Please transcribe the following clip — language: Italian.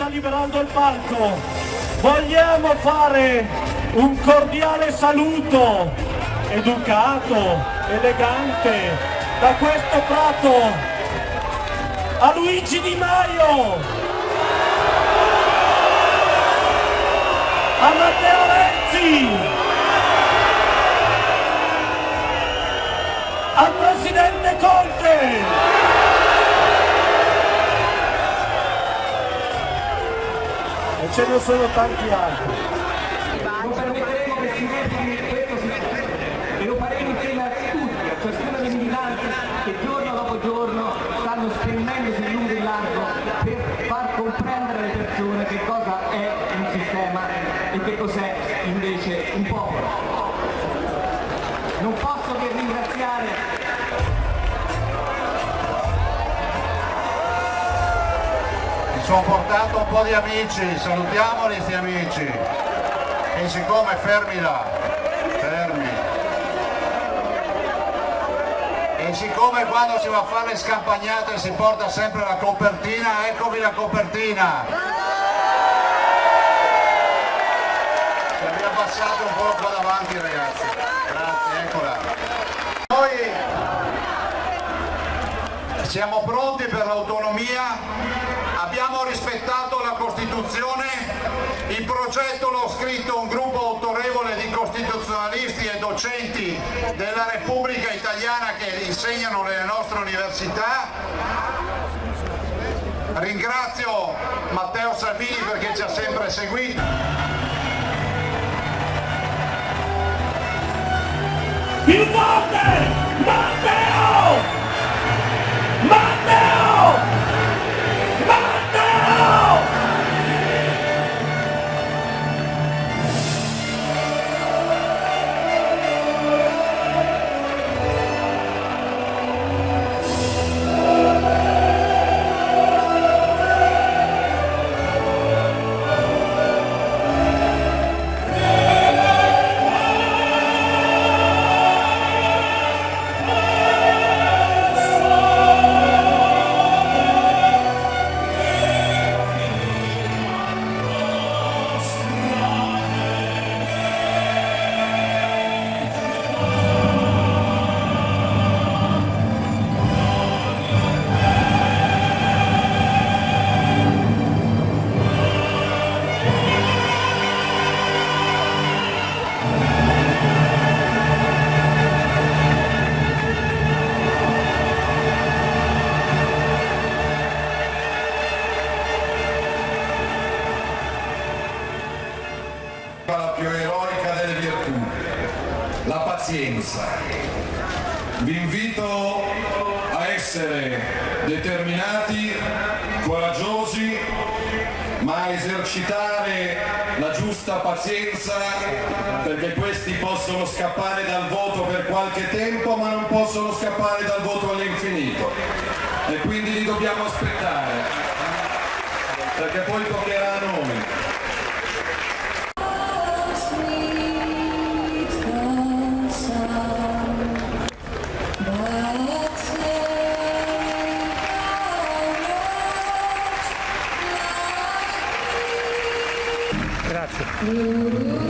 sta liberando il palco. Vogliamo fare un cordiale saluto, educato, elegante, da questo prato a Luigi Di Maio, a Matteo Renzi, al Presidente Conte. E ce ne sono tanti altri. Non permetteremo che si voti questo sistema e lo faremo insieme a tutti, a ciascuna dei militanti che giorno dopo giorno stanno spendendosi in lungo e in largo per far comprendere alle persone che cosa è un sistema e che cos'è invece un popolo. Non posso che ringraziare sono portato un po' di amici, salutiamoli questi amici. E siccome fermi là, fermi. E siccome quando si va a fare le scampagnate si porta sempre la copertina, eccovi la copertina. Se vi abbassate un po' qua davanti ragazzi. Grazie, eccola. Noi siamo pronti per l'autonomia. Abbiamo rispettato la Costituzione, il progetto l'ho scritto un gruppo autorevole di costituzionalisti e docenti della Repubblica Italiana che insegnano nelle nostre università. Ringrazio Matteo Salvini perché ci ha sempre seguito. Più forte! Matteo! Matteo! La più eroica delle virtù, la pazienza. Vi invito a essere determinati, coraggiosi, ma a esercitare la giusta pazienza, perché questi possono scappare dal voto per qualche tempo, ma non possono scappare dal voto all'infinito. E quindi li dobbiamo aspettare, perché poi toccherà a noi. Grazie.